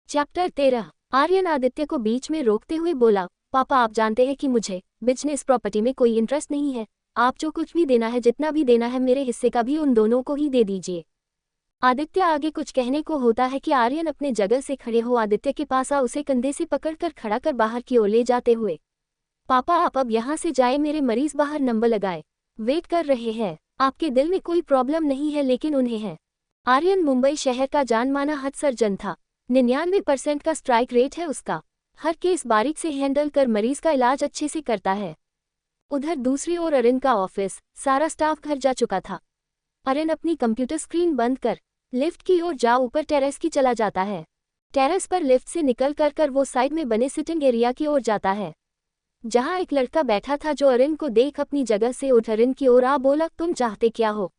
Chapter 13। Aryan Aditya को बीच में रोकते हुए बोला, पापा आप जानते हैं कि मुझे बिजनेस प्रॉपर्टी में कोई इंटरेस्ट नहीं है। आप जो कुछ भी देना है, जितना भी देना है, मेरे हिस्से का भी उन दोनों को ही दे दीजिए। आदित्य आगे कुछ कहने को होता है कि आर्यन अपने जगह से खड़े हो आदित्य के पास आ उसे कंधे से पकड़कर खड़ा कर बाहर की ओर ले जाते हुए, पापा आप अब यहाँ से जाए, मेरे मरीज बाहर नंबर लगाए वेट कर रहे हैं। आपके दिल में कोई प्रॉब्लम नहीं है लेकिन उन्हें है। आर्यन मुंबई शहर का जानमाना हद सर्जन था। 99% का स्ट्राइक रेट है उसका। हर केस बारीक से हैंडल कर मरीज का इलाज अच्छे से करता है। उधर दूसरी ओर अरिन का ऑफिस, सारा स्टाफ घर जा चुका था। अरिन अपनी कंप्यूटर स्क्रीन बंद कर लिफ्ट की ओर जा ऊपर टेरेस की चला जाता है। टेरेस पर लिफ्ट से निकल कर वो साइड में बने सिटिंग एरिया की ओर जाता है, जहां एक लड़का बैठा था जो अरिन को देख अपनी जगह से उठ अरिन की ओर आ बोला, तुम चाहते क्या हो?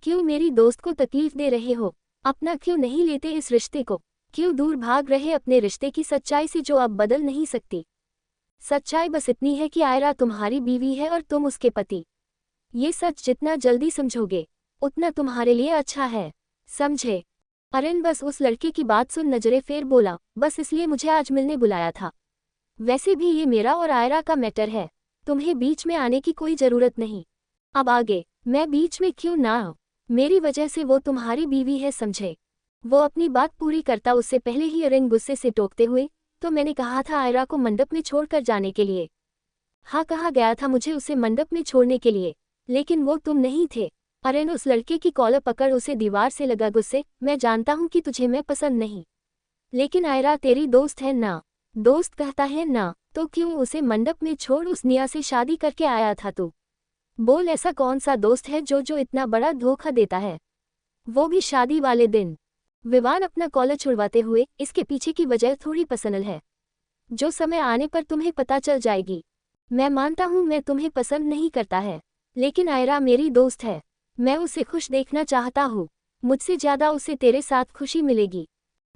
क्यों मेरी दोस्त को तकलीफ दे रहे हो? अपना क्यों नहीं लेते इस रिश्ते को? क्यों दूर भाग रहे अपने रिश्ते की सच्चाई से जो अब बदल नहीं सकती? सच्चाई बस इतनी है कि आयरा तुम्हारी बीवी है और तुम उसके पति। ये सच जितना जल्दी समझोगे उतना तुम्हारे लिए अच्छा है, समझे? अरिन बस उस लड़के की बात सुन नजरें फेर बोला, बस इसलिए मुझे आज मिलने बुलाया था। वैसे भी ये मेरा और आयरा का मैटर है, तुम्हें बीच में आने की कोई जरूरत नहीं। अब आगे मैं बीच में क्यों ना आऊं? मेरी वजह से वो तुम्हारी बीवी है, समझे? वो अपनी बात पूरी करता उससे पहले ही अरिन गुस्से से टोकते हुए, तो मैंने कहा था आयरा को मंडप में छोड़कर जाने के लिए। हाँ, कहा गया था मुझे उसे मंडप में छोड़ने के लिए, लेकिन वो तुम नहीं थे। अरिन उस लड़के की कॉलर पकड़ उसे दीवार से लगा गुस्से, मैं जानता हूँ कि तुझे मैं पसंद नहीं, लेकिन आयरा तेरी दोस्त है ना? दोस्त कहता है ना, तो क्यों उसे मंडप में छोड़ उस निया से शादी करके आया था तू? बोल, ऐसा कौन सा दोस्त है जो इतना बड़ा धोखा देता है, वो भी शादी वाले दिन? विवान अपना कॉलर छुड़वाते हुए, इसके पीछे की वजह थोड़ी पर्सनल है, जो समय आने पर तुम्हें पता चल जाएगी। मैं मानता हूँ मैं तुम्हें पसंद नहीं करता है, लेकिन आयरा मेरी दोस्त है, मैं उसे खुश देखना चाहता हूँ। मुझसे ज्यादा उसे तेरे साथ खुशी मिलेगी।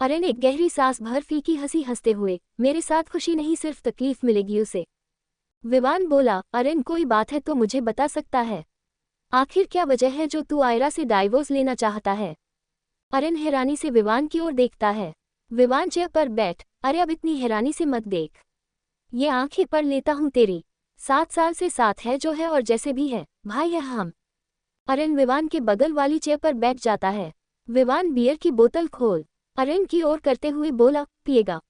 अरिन एक गहरी सांस भर फीकी हंसी हंसते हुए, मेरे साथ खुशी नहीं सिर्फ तकलीफ मिलेगी उसे। विवान बोला, अरिन कोई बात है तो मुझे बता सकता है? आखिर क्या वजह है जो तू आयरा से डाइवोर्स लेना चाहता है? अरिन हैरानी से विवान की ओर देखता है। विवान चेयर पर बैठ, अरे अब इतनी हैरानी से मत देख, ये आंखें पढ़ लेता हूँ तेरी। 7 साल से साथ है जो है और जैसे भी है भाई है हम। अरिन विवान के बगल वाली चेयर पर बैठ जाता है। विवान बियर की बोतल खोल अरिन की ओर करते हुए बोला, पिएगा?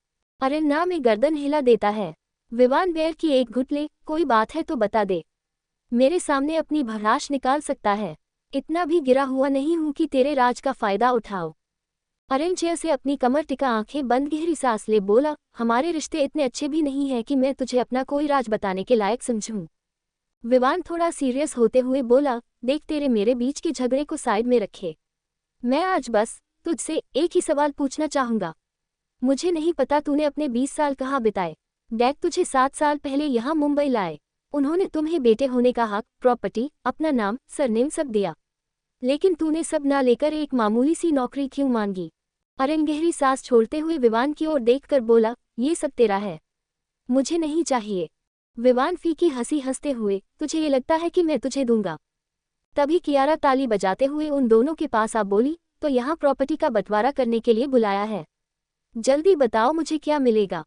अरिन ना में गर्दन हिला देता है। विवान बियर की एक घुट ले, कोई बात है तो बता दे, मेरे सामने अपनी भड़ास निकाल सकता है, इतना भी गिरा हुआ नहीं हूं कि तेरे राज का फायदा उठाओ। अरिन चेयर से अपनी कमर टिका आंखें बंद गहरी सांस ले बोला, हमारे रिश्ते इतने अच्छे भी नहीं है कि मैं तुझे अपना कोई राज बताने के लायक समझूं। विवान थोड़ा सीरियस होते हुए बोला, देख तेरे मेरे बीच के झगड़े को साइड में रखे, मैं आज बस तुझसे एक ही सवाल पूछना चाहूंगा। मुझे नहीं पता तूने अपने 20 साल कहाँ बिताए। डैड तुझे 7 साल पहले यहाँ मुंबई लाए, उन्होंने तुम्हें बेटे होने का हक, प्रॉपर्टी, अपना नाम, सरनेम सब दिया, लेकिन तूने सब ना लेकर एक मामूली सी नौकरी क्यों मांगी? अरिन गहरी सांस छोड़ते हुए विवान की ओर देखकर बोला, ये सब तेरा है, मुझे नहीं चाहिए। विवान फीकी हंसी हंसते हुए, तुझे ये लगता है कि मैं तुझे दूंगा? तभी कियारा ताली बजाते हुए उन दोनों के पास आ बोली, तो यहाँ प्रॉपर्टी का बंटवारा करने के लिए बुलाया है, जल्दी बताओ मुझे क्या मिलेगा?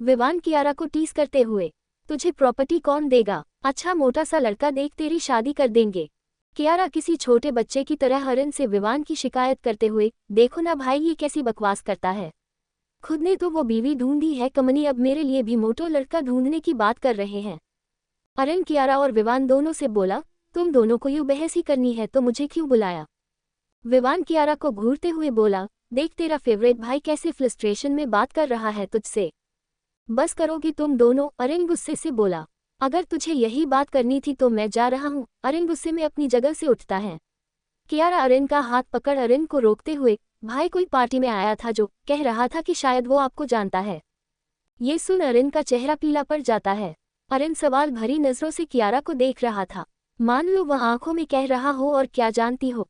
विवान कियारा को टीस करते हुए, तुझे प्रॉपर्टी कौन देगा? अच्छा मोटा सा लड़का देख तेरी शादी कर देंगे। कियारा किसी छोटे बच्चे की तरह अरिन से विवान की शिकायत करते हुए, देखो ना भाई ये कैसी बकवास करता है, खुद ने तो वो बीवी ढूंढी है कमनी, अब मेरे लिए भी मोटो लड़का ढूंढने की बात कर रहे हैं। अरिन कियारा और विवान दोनों से बोला, तुम दोनों को यूं बहस ही करनी है तो मुझे क्यों बुलाया? विवान कियारा को घूरते हुए बोला, देख तेरा फेवरेट भाई कैसे फ्रस्ट्रेशन में बात कर रहा है तुझसे, बस करोगी तुम दोनों? अरिन गुस्से से बोला, अगर तुझे यही बात करनी थी तो मैं जा रहा हूँ। अरिन गुस्से में अपनी जगह से उठता है। कियारा अरिन का हाथ पकड़ अरिन को रोकते हुए, भाई कोई पार्टी में आया था जो कह रहा था कि शायद वो आपको जानता है। ये सुन अरिन का चेहरा पीला पड़ जाता है। अरिन सवाल भरी नजरों से कियारा को देख रहा था, मान लो वह आंखों में कह रहा हो, और क्या जानती हो?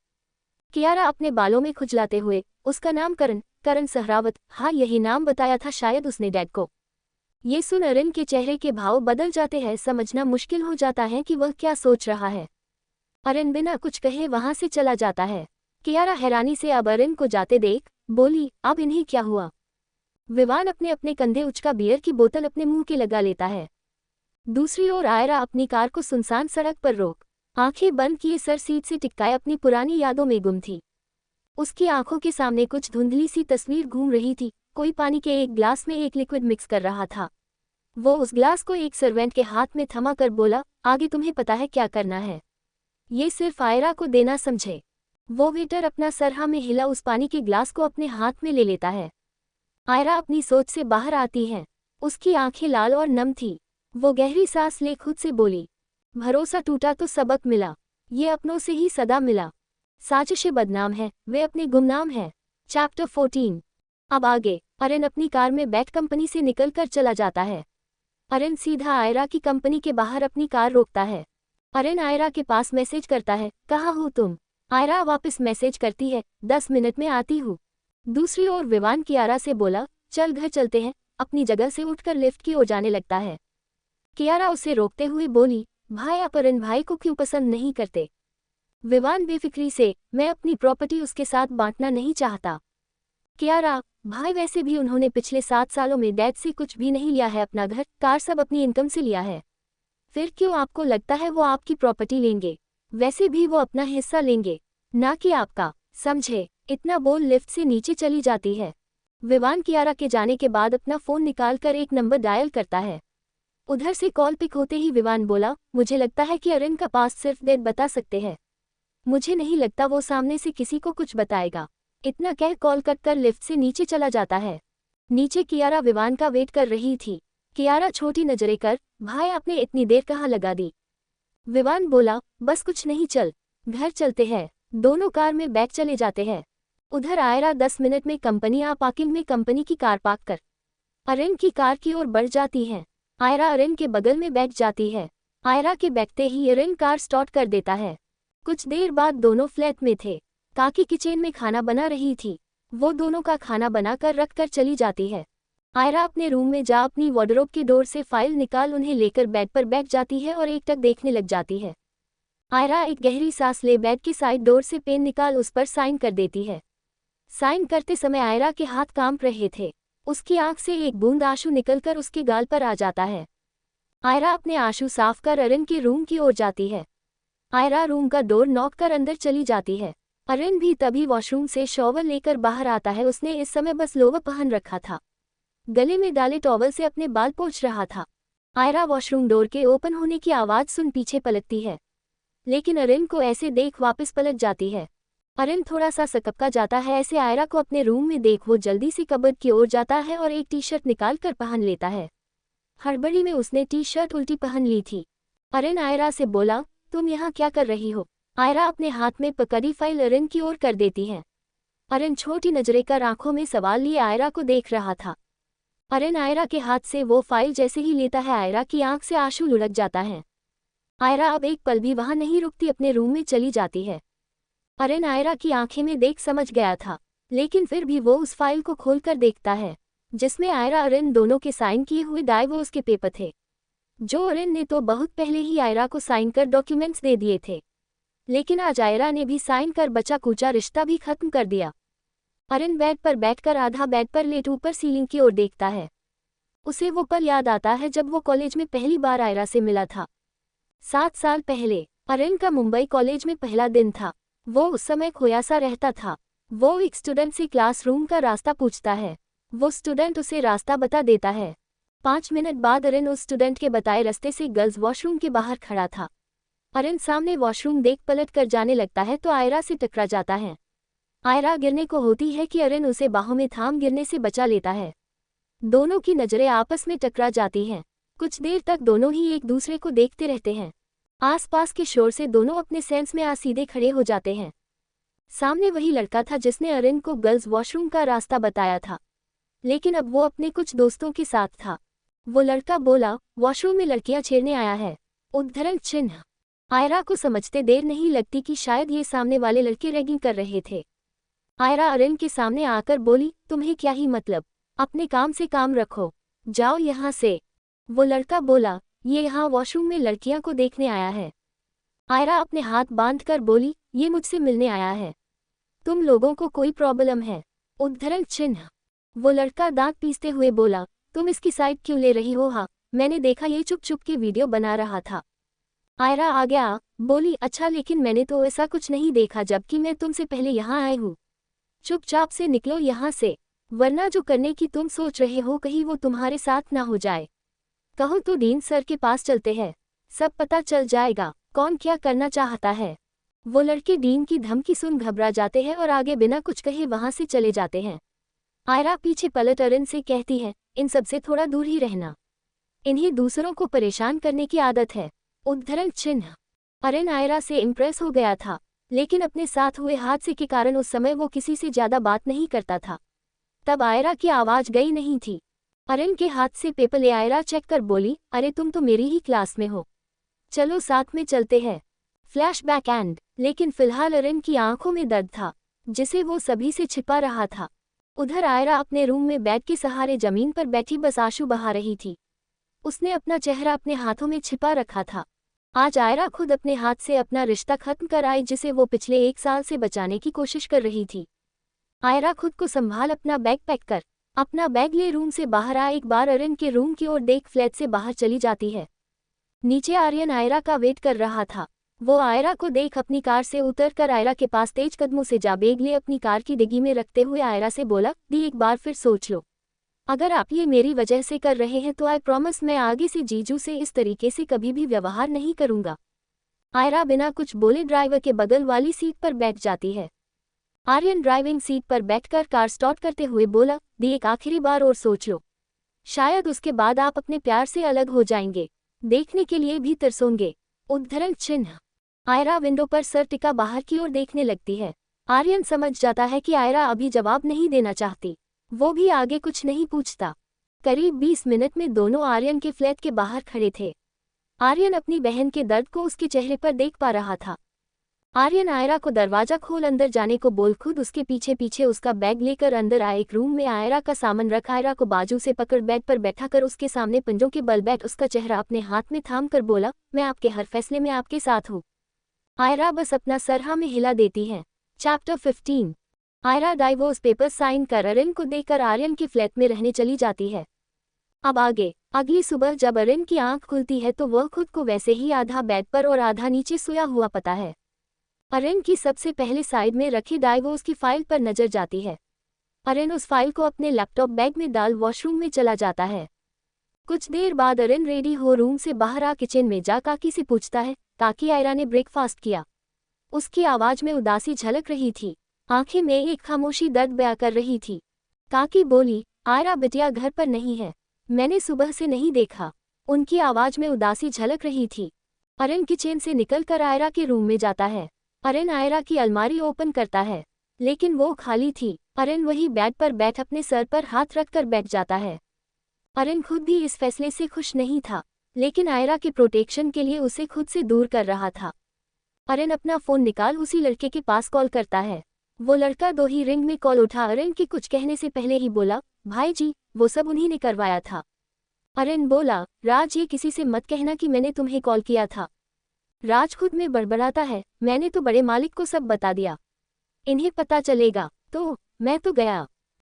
कियारा अपने बालों में खुजलाते हुए, उसका नाम करण सहरावत, हाँ यही नाम बताया था शायद उसने डैड को। ये सुन अरिन के चेहरे के भाव बदल जाते हैं, समझना मुश्किल हो जाता है कि वह क्या सोच रहा है। अरिन बिना कुछ कहे वहां से चला जाता है। कियारा हैरानी से अब अरिन को जाते देख बोली, अब इन्हें क्या हुआ? विवान अपने अपने कंधे उचका बियर की बोतल अपने मुंह के लगा लेता है। दूसरी ओर आयरा अपनी कार को सुनसान सड़क पर रोक आंखें बंद किए सर सीट से टिकाए अपनी पुरानी यादों में गुम थी। उसकी आंखों के सामने कुछ धुंधली सी तस्वीर घूम रही थी। कोई पानी के एक ग्लास में एक लिक्विड मिक्स कर रहा था। वो उस ग्लास को एक सर्वेंट के हाथ में थमा कर बोला, आगे तुम्हें पता है क्या करना है। ये सिर्फ आयरा को देना समझे। वो वेटर अपना सरहा में हिला उस पानी के ग्लास को अपने हाथ में ले लेता है। आयरा अपनी सोच से बाहर आती है। उसकी आंखें लाल और नम थी। वो गहरी सांस ले खुद से बोली, भरोसा टूटा तो सबक मिला, ये अपनों से ही सदा मिला। साजिशें बदनाम है, वे अपने गुमनाम है। चैप्टर 14। अब आगे। अरेन अपनी कार में बैठ कंपनी से निकलकर चला जाता है। अरेन सीधा आयरा की कंपनी के बाहर अपनी कार रोकता है। अरेन आयरा के पास मैसेज करता है, कहाँ हो तुम। आयरा वापस मैसेज करती है, 10 मिनट में आती हूँ। दूसरी ओर विवान कियारा से बोला, चल घर चलते हैं। अपनी जगह से उठकर लिफ्ट की ओर जाने लगता है। कियारा उसे रोकते हुए बोली, भाई आप अरेन भाई को क्यों पसंद नहीं करते। विवान बेफिक्री से, मैं अपनी प्रॉपर्टी उसके साथ बांटना नहीं चाहता। कियारा, भाई वैसे भी उन्होंने पिछले 7 सालों में डैड से कुछ भी नहीं लिया है, अपना घर कार सब अपनी इनकम से लिया है। फिर क्यों आपको लगता है वो आपकी प्रॉपर्टी लेंगे। वैसे भी वो अपना हिस्सा लेंगे, ना कि आपका, समझे। इतना बोल लिफ्ट से नीचे चली जाती है। विवान कियारा के जाने के बाद अपना फ़ोन निकालकर एक नंबर डायल करता है। उधर से कॉल पिक होते ही विवान बोला, मुझे लगता है कि अरेन का पास सिर्फ डैड बता सकते हैं। मुझे नहीं लगता वो सामने से किसी को कुछ बताएगा। इतना कह कॉल कट कर लिफ्ट से नीचे चला जाता है। नीचे कियारा विवान का वेट कर रही थी। कियारा छोटी नजरें कर, भाई आपने इतनी देर कहाँ लगा दी। विवान बोला, बस कुछ नहीं, चल घर चलते हैं। दोनों कार में बैठ चले जाते हैं। उधर आयरा 10 मिनट में कंपनी पार्किंग में कंपनी की कार पार्क कर अरेन की कार की ओर बढ़ जाती है। आयरा अरेन के बगल में बैठ जाती है। आयरा के बैठते ही अरेन कार स्टार्ट कर देता है। कुछ देर बाद दोनों फ्लैट में थे। काकी किचन में खाना बना रही थी। वो दोनों का खाना बनाकर रख कर चली जाती है। आयरा अपने रूम में जा अपनी वार्डरोब की डोर से फाइल निकाल उन्हें लेकर बेड पर बैठ जाती है और एकटक देखने लग जाती है। आयरा एक गहरी सांस ले बेड की साइड डोर से पेन निकाल उस पर साइन कर देती है। साइन करते समय आयरा के हाथ कांप रहे थे। उसकी आंख से एक बूंद आंसू निकलकर उसके गाल पर आ जाता है। आयरा अपने आंसू साफ कर अरेन के रूम की ओर जाती है। आयरा रूम का डोर नॉक कर अंदर चली जाती है। अरेन भी तभी वॉशरूम से शॉवर लेकर बाहर आता है। उसने इस समय बस लोवर पहन रखा था। गले में डाले टॉवल से अपने बाल पोंछ रहा था। आयरा वॉशरूम डोर के ओपन होने की आवाज़ सुन पीछे पलटती है, लेकिन अरेन को ऐसे देख वापस पलट जाती है। अरेन थोड़ा सा सकपका जाता है। ऐसे आयरा को अपने रूम में देख वो जल्दी से कबर्ड की ओर जाता है और एक टी शर्ट निकाल कर पहन लेता है। हड़बड़ी में उसने टी शर्ट उल्टी पहन ली थी। अरेन आयरा से बोला, तुम यहाँ क्या कर रही हो। आयरा अपने हाथ में पकड़ी फाइल अरेन की ओर कर देती है। अरेन छोटी नजरें कर आंखों में सवाल लिए आयरा को देख रहा था। अरेन आयरा के हाथ से वो फाइल जैसे ही लेता है, आयरा की आंख से आंसू लुढ़क जाता है। आयरा अब एक पल भी वहां नहीं रुकती, अपने रूम में चली जाती है। अरेन आयरा की आंखें में देख समझ गया था, लेकिन फिर भी वो उस फाइल को खोलकर देखता है जिसमें आयरा अरेन दोनों के साइन किए हुए डाइवोर्स के पेपर थे, जो अरेन ने तो बहुत पहले ही आयरा को साइन कर डॉक्यूमेंट्स दे दिए थे। लेकिन आज आयरा ने भी साइन कर बचा कूचा रिश्ता भी खत्म कर दिया। अरेन बेड पर बैठकर आधा बेड पर लेट ऊपर सीलिंग की ओर देखता है। उसे वो पल याद आता है जब वो कॉलेज में पहली बार आयरा से मिला था। 7 साल पहले अरेन का मुंबई कॉलेज में पहला दिन था। वो उस समय खोया सा रहता था। वो एक स्टूडेंट से क्लासरूम का रास्ता पूछता है। वो स्टूडेंट उसे रास्ता बता देता है। 5 मिनट बाद अरेन उस स्टूडेंट के बताए रास्ते से गर्ल्स वॉशरूम के बाहर खड़ा था। अरेन सामने वॉशरूम देख पलट कर जाने लगता है तो आयरा से टकरा जाता है। आयरा गिरने को होती है कि अरेन उसे बाहों में थाम गिरने से बचा लेता है। दोनों की नजरें आपस में टकरा जाती हैं। कुछ देर तक दोनों ही एक दूसरे को देखते रहते हैं। आसपास के शोर से दोनों अपने सेंस में सीधे खड़े हो जाते हैं। सामने वही लड़का था जिसने अरेन को गर्ल्स वॉशरूम का रास्ता बताया था, लेकिन अब वो अपने कुछ दोस्तों के साथ था। वो लड़का बोला, वॉशरूम में लड़कियां छेड़ने आया है। उद्धरण चिन्ह। आयरा को समझते देर नहीं लगती कि शायद ये सामने वाले लड़के रैगिंग कर रहे थे। आयरा अरेन के सामने आकर बोली, तुम्हें क्या ही मतलब, अपने काम से काम रखो, जाओ यहाँ से। वो लड़का बोला, ये यहाँ वॉशरूम में लड़कियां को देखने आया है। आयरा अपने हाथ बांधकर बोली, ये मुझसे मिलने आया है। तुम लोगों को कोई प्रॉब्लम है। उद्धरण चिन्ह। वो लड़का दांत पीसते हुए बोला, तुम इसकी साइड क्यों ले रही हो? हाँ, मैंने देखा ये चुप चुप के वीडियो बना रहा था। आयरा आ गया, बोली, अच्छा लेकिन मैंने तो ऐसा कुछ नहीं देखा, जबकि मैं तुमसे पहले यहाँ आई हूँ। चुपचाप से निकलो यहाँ से, वरना जो करने की तुम सोच रहे हो कहीं वो तुम्हारे साथ ना हो जाए। कहो तो डीन सर के पास चलते हैं, सब पता चल जाएगा कौन क्या करना चाहता है। वो लड़के डीन की धमकी सुन घबरा जाते हैं और आगे बिना कुछ कहे वहां से चले जाते हैं। आयरा पीछे पलट अरिन से कहती है, इन सबसे थोड़ा दूर ही रहना, इन्हें दूसरों को परेशान करने की आदत है। उद्धरण चिन्ह। अरिन आयरा से इम्प्रेस हो गया था, लेकिन अपने साथ हुए हादसे के कारण उस समय वो किसी से ज्यादा बात नहीं करता था। तब आयरा की आवाज गई नहीं थी। अरिन के हाथ से पेपर ले आयरा चेक कर बोली, अरे तुम तो मेरी ही क्लास में हो, चलो साथ में चलते हैं। Flashback and. लेकिन फिलहाल अरिन की आंखों में दर्द था, जिसे वो सभी से छिपा रहा था। उधर आयरा अपने रूम में बेड के सहारे जमीन पर बैठी बस आंसू बहा रही थी। उसने अपना चेहरा अपने हाथों में छिपा रखा था। आज आयरा खुद अपने हाथ से अपना रिश्ता खत्म कर आई, जिसे वो पिछले 1 साल से बचाने की कोशिश कर रही थी। आयरा खुद को संभाल अपना बैग पैक कर अपना बैग ले रूम से बाहर आ एक बार अरिन के रूम की ओर देख फ्लैट से बाहर चली जाती है। नीचे आर्यन आयरा का वेट कर रहा था। वो आयरा को देख अपनी कार से उतरकर आयरा के पास तेज कदमों से जा बैग ले अपनी कार की डिग्गी में रखते हुए आयरा से बोला, दी एक बार फिर सोच लो, अगर आप ये मेरी वजह से कर रहे हैं तो आई प्रॉमिस मैं आगे से जीजू से इस तरीके से कभी भी व्यवहार नहीं करूंगा। आयरा बिना कुछ बोले ड्राइवर के बगल वाली सीट पर बैठ जाती है। आर्यन ड्राइविंग सीट पर बैठकर कार स्टार्ट करते हुए बोला, दी एक आखिरी बार और सोच लो, शायद उसके बाद आप अपने प्यार से अलग हो जाएंगे, देखने के लिए भी तरसोंगे। उद्धरण चिन्ह। आयरा विंडो पर सर टिका बाहर की ओर देखने लगती है। आर्यन समझ जाता है कि आयरा अभी जवाब नहीं देना चाहती, वो भी आगे कुछ नहीं पूछता। करीब 20 मिनट में दोनों आर्यन के फ्लैट के बाहर खड़े थे। आर्यन अपनी बहन के दर्द को उसके चेहरे पर देख पा रहा था। आर्यन आयरा को दरवाजा खोल अंदर जाने को बोल खुद उसके पीछे पीछे उसका बैग लेकर अंदर आए। एक रूम में आयरा का सामान रख आयरा को बाजू से पकड़ बेड पर बैठाकर उसके सामने पंजों के बल बैठ उसका चेहरा अपने हाथ में थाम कर बोला, मैं आपके हर फैसले में आपके साथ हूँ। आयरा बस अपना सर हाँ में हिला देती है। Chapter 15। Aira divorce paper sign कर अरिन को देकर आर्यन के फ्लैट में रहने चली जाती है। अब आगे। अगली सुबह जब अरिन की आंख खुलती है तो वह खुद को वैसे ही आधा बेड पर और आधा नीचे सोया हुआ पाता है। अरिन की सबसे पहले साइड में रखी डाइवोर्स की फाइल पर नजर जाती है। अरिन उस फाइल को अपने लैपटॉप बैग में डाल वॉशरूम में चला जाता है। कुछ देर बाद अरिन रेडी हो रूम से बाहर आ किचन में जा काकी से पूछता है, काकी आयरा ने ब्रेकफास्ट किया? उसकी आवाज में उदासी झलक रही थी, आंखें में एक खामोशी दर्द बयां कर रही थी। काकी बोली, आयरा बिटिया घर पर नहीं है, मैंने सुबह से नहीं देखा। उनकी आवाज में उदासी झलक रही थी। अरिन किचन से निकलकर आयरा के रूम में जाता है। अरिन आयरा की अलमारी ओपन करता है, लेकिन वो खाली थी। अरिन वही बेड पर बैठ अपने सर पर हाथ रखकर बैठ जाता है। अरिन खुद भी इस फैसले से खुश नहीं था, लेकिन आयरा के प्रोटेक्शन के लिए उसे खुद से दूर कर रहा था। अरिन अपना फोन निकाल उसी लड़के के पास कॉल करता है। वो लड़का 2 ही रिंग में कॉल उठा अरिन के कुछ कहने से पहले ही बोला, भाई जी वो सब उन्हीं ने करवाया था। अरिन बोला, राज ये किसी से मत कहना कि मैंने तुम्हें कॉल किया था। राज खुद में बड़बड़ाता है, मैंने तो बड़े मालिक को सब बता दिया, इन्हें पता चलेगा तो मैं तो गया।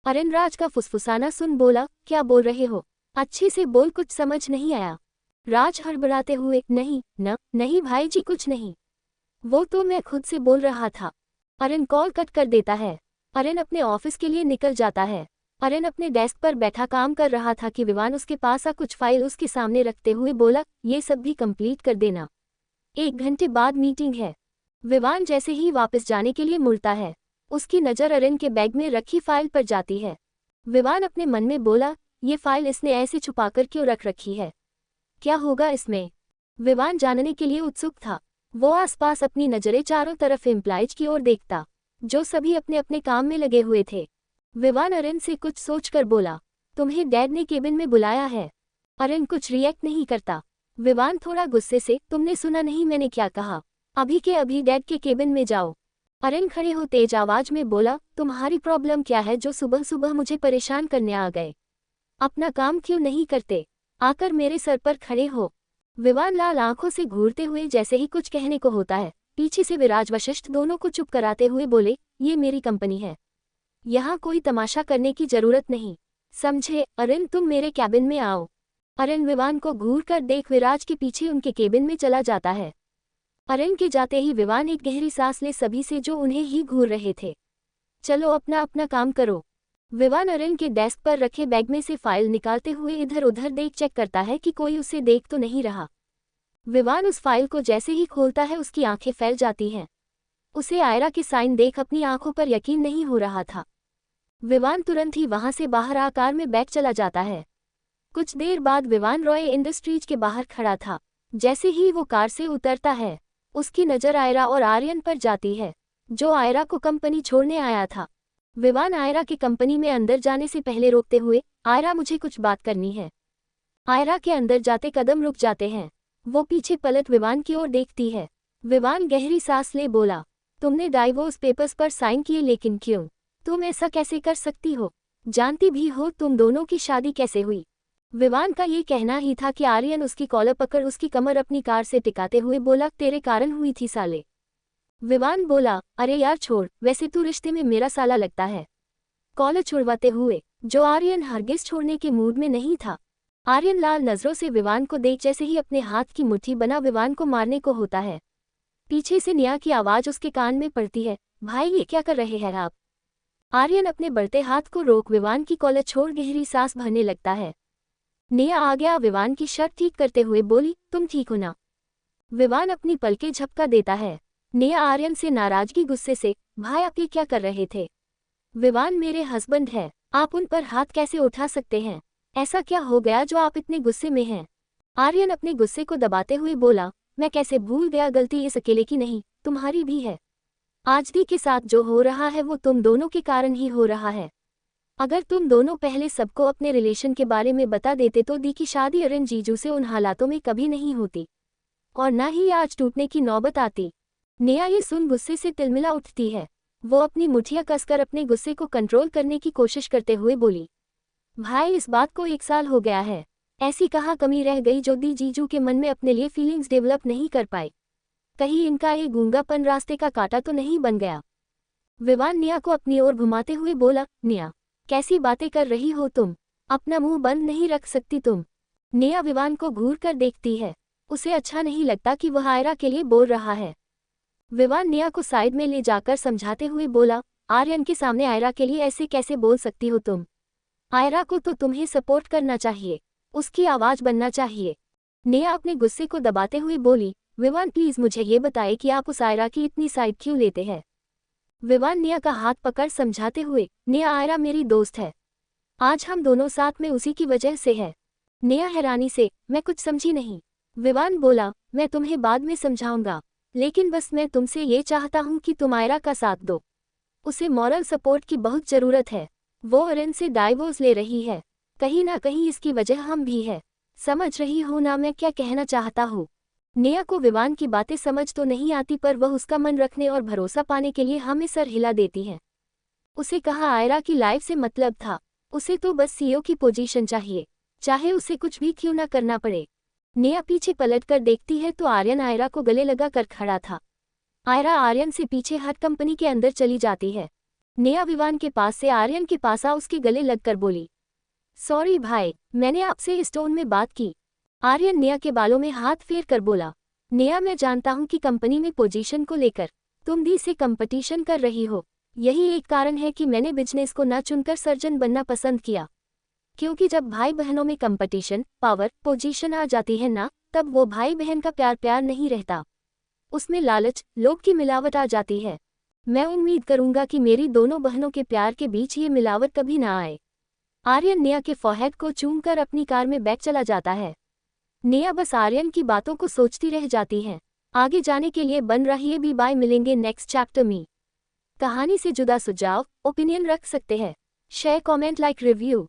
अरिन राज का फुसफुसाना सुन बोला, क्या बोल रहे हो, अच्छे से बोल, कुछ समझ नहीं आया। राज हड़बड़ाते हुए, नहीं भाई जी कुछ नहीं, वो तो मैं खुद से बोल रहा था। अरिन कॉल कट कर देता है। अरिन अपने ऑफिस के लिए निकल जाता है। अरिन अपने डेस्क पर बैठा काम कर रहा था कि विवान उसके पास आ कुछ फाइल उसके सामने रखते हुए बोला, ये सब भी कंप्लीट कर देना, 1 घंटे बाद मीटिंग है। विवान जैसे ही वापस जाने के लिए मुड़ता है, उसकी नज़र अरिन के बैग में रखी फाइल पर जाती है। विवान अपने मन में बोला, ये फाइल इसने ऐसे छुपाकर क्यों रख रखी है, क्या होगा इसमें? विवान जानने के लिए उत्सुक था। वो आसपास अपनी नजरें चारों तरफ एम्प्लॉइज की ओर देखता, जो सभी अपने अपने काम में लगे हुए थे। विवान अरिन से कुछ सोचकर बोला, तुम्हें डैड ने केबिन में बुलाया है। अरिन कुछ रिएक्ट नहीं करता। विवान थोड़ा गुस्से से, तुमने सुना नहीं मैंने क्या कहा, अभी के अभी डैड के केबिन में जाओ। अरिन खड़े हो तेज आवाज में बोला, तुम्हारी प्रॉब्लम क्या है जो सुबह सुबह मुझे परेशान करने आ गए? अपना काम क्यों नहीं करते, आकर मेरे सर पर खड़े हो। विवान लाल आंखों से घूरते हुए जैसे ही कुछ कहने को होता है, पीछे से विराज वशिष्ठ दोनों को चुप कराते हुए बोले, ये मेरी कंपनी है, यहाँ कोई तमाशा करने की जरूरत नहीं, समझे? अरिन तुम मेरे कैबिन में आओ। अरिन विवान को घूर कर देख विराज के पीछे उनके केबिन में चला जाता है। अरिन के जाते ही विवान एक गहरी सांस ले सभी से जो उन्हें ही घूर रहे थे। चलो अपना अपना काम करो। विवान अरिन के डेस्क पर रखे बैग में से फाइल निकालते हुए इधर उधर देख चेक करता है कि कोई उसे देख तो नहीं रहा। विवान उस फाइल को जैसे ही खोलता है उसकी आंखें फैल जाती हैं। उसे आयरा के साइन देख अपनी आंखों पर यकीन नहीं हो रहा था। विवान तुरंत ही वहां से बाहर आ कार में बैठ चला जाता है। कुछ देर बाद विवान रॉय इंडस्ट्रीज के बाहर खड़ा था। जैसे ही वो कार से उतरता है उसकी नज़र आयरा और आर्यन पर जाती है, जो आयरा को कंपनी छोड़ने आया था। विवान आयरा की कंपनी में अंदर जाने से पहले रोकते हुए, आयरा मुझे कुछ बात करनी है। आयरा के अंदर जाते कदम रुक जाते हैं। वो पीछे पलट विवान की ओर देखती है। विवान गहरी सांस ले बोला, तुमने डाइवोर्स पेपर्स पर साइन किए लेकिन क्यों? तुम ऐसा कैसे कर सकती हो? जानती भी हो तुम दोनों की शादी कैसे हुई? विवान का ये कहना ही था कि आर्यन उसकी कॉलर पकड़ उसकी कमर अपनी कार से टिकाते हुए बोला, तेरे कारण हुई थी साले। विवान बोला, अरे यार छोड़, वैसे तू रिश्ते में मेरा साला लगता है। कॉलर छुड़वाते हुए, जो आर्यन हरगिज छोड़ने के मूड में नहीं था। आर्यन लाल नजरों से विवान को देख जैसे ही अपने हाथ की मुट्ठी बना विवान को मारने को होता है। पीछे से निया की आवाज उसके कान में पड़ती है, भाई ये क्या कर रहे हैं आप? आर्यन अपने बढ़ते हाथ को रोक विवान की कॉलर छोड़ गहरी सांस भरने लगता है। निया आ गया विवान की शर्ट ठीक करते हुए बोली, तुम ठीक हो ना? विवान अपनी पलकें झपका देता है। निया आर्यन से नाराजगी गुस्से से, भाई आप ये क्या कर रहे थे? विवान मेरे हस्बैंड है, आप उन पर हाथ कैसे उठा सकते हैं? ऐसा क्या हो गया जो आप इतने गुस्से में हैं? आर्यन अपने गुस्से को दबाते हुए बोला, मैं कैसे भूल गया, गलती इस अकेले की नहीं तुम्हारी भी है। आज दी के साथ जो हो रहा है वो तुम दोनों के कारण ही हो रहा है। अगर तुम दोनों पहले सबको अपने रिलेशन के बारे में बता देते तो दी की शादी अरिन जीजू से उन हालातों में कभी नहीं होती और ना ही आज टूटने की नौबत आती। निया ये सुन गुस्से से तिलमिला उठती है। वो अपनी मुठियां कसकर अपने गुस्से को कंट्रोल करने की कोशिश करते हुए बोली, भाई इस बात को 1 साल हो गया है, ऐसी कहाँ कमी रह गई जो दी जीजू के मन में अपने लिए फीलिंग्स डेवलप नहीं कर पाई? कहीं इनका ये गूंगापन रास्ते का कांटा तो नहीं बन गया? विवान निया को अपनी ओर घुमाते हुए बोला, निया कैसी बातें कर रही हो तुम? अपना मुंह बंद नहीं रख सकती तुम? निया विवान को घूर कर देखती है। उसे अच्छा नहीं लगता कि वह आयरा के लिए बोल रहा है। विवान निया को साइड में ले जाकर समझाते हुए बोला, आर्यन के सामने आयरा के लिए ऐसे कैसे बोल सकती हो तुम? आयरा को तो तुम्हें सपोर्ट करना चाहिए, उसकी आवाज बनना चाहिए। निया अपने गुस्से को दबाते हुए बोली, विवान प्लीज मुझे ये बताए कि आप उस आयरा की इतनी साइड क्यों लेते हैं? विवान निया का हाथ पकड़ समझाते हुए, निया आयरा मेरी दोस्त है, आज हम दोनों साथ में उसी की वजह से है। निया हैरानी से, मैं कुछ समझी नहीं। विवान बोला, मैं तुम्हें बाद में समझाऊंगा, लेकिन बस मैं तुमसे ये चाहता हूँ कि तुम आयरा का साथ दो। उसे मॉरल सपोर्ट की बहुत ज़रूरत है। वो अरिन से डाइवोर्स ले रही है, कहीं ना कहीं इसकी वजह हम भी है। समझ रही हो ना मैं क्या कहना चाहता हूँ? निया को विवान की बातें समझ तो नहीं आती पर वह उसका मन रखने और भरोसा पाने के लिए हमें सर हिला देती है। उसे कहा आयरा की लाइफ से मतलब था, उसे तो बस सीईओ की पोजीशन चाहिए, चाहे उसे कुछ भी क्यों ना करना पड़े। निया पीछे पलटकर देखती है तो आर्यन आयरा को गले लगा कर खड़ा था। आयरा आर्यन से पीछे हट कंपनी के अंदर चली जाती है। निया विवान के पास से आर्यन के पास आ उसके गले लगकर बोली, सॉरी भाई, मैंने आपसे इस टोन में बात की। आर्यन निया के बालों में हाथ फेर कर बोला, निया मैं जानता हूं कि कंपनी में पोजीशन को लेकर तुम दी से कंपटीशन कर रही हो, यही एक कारण है कि मैंने बिजनेस को न चुनकर सर्जन बनना पसंद किया। क्योंकि जब भाई बहनों में कंपटीशन, पावर, पोजीशन आ जाती है ना, तब वो भाई बहन का प्यार प्यार नहीं रहता, उसमें लालच, लोभ की मिलावट आ जाती है। मैं उम्मीद करूंगा कि मेरी दोनों बहनों के प्यार के बीच ये मिलावट कभी ना आए। आर्यन निया के फॉरहेड को चूमकर अपनी कार में बैठ चला जाता है। निया बस आर्यन की बातों को सोचती रह जाती है। आगे जाने के लिए बन रही है भी बाय, मिलेंगे नेक्स्ट चैप्टर में। कहानी से जुदा सुझाव, ओपिनियन रख सकते हैं। Share, comment, like, review.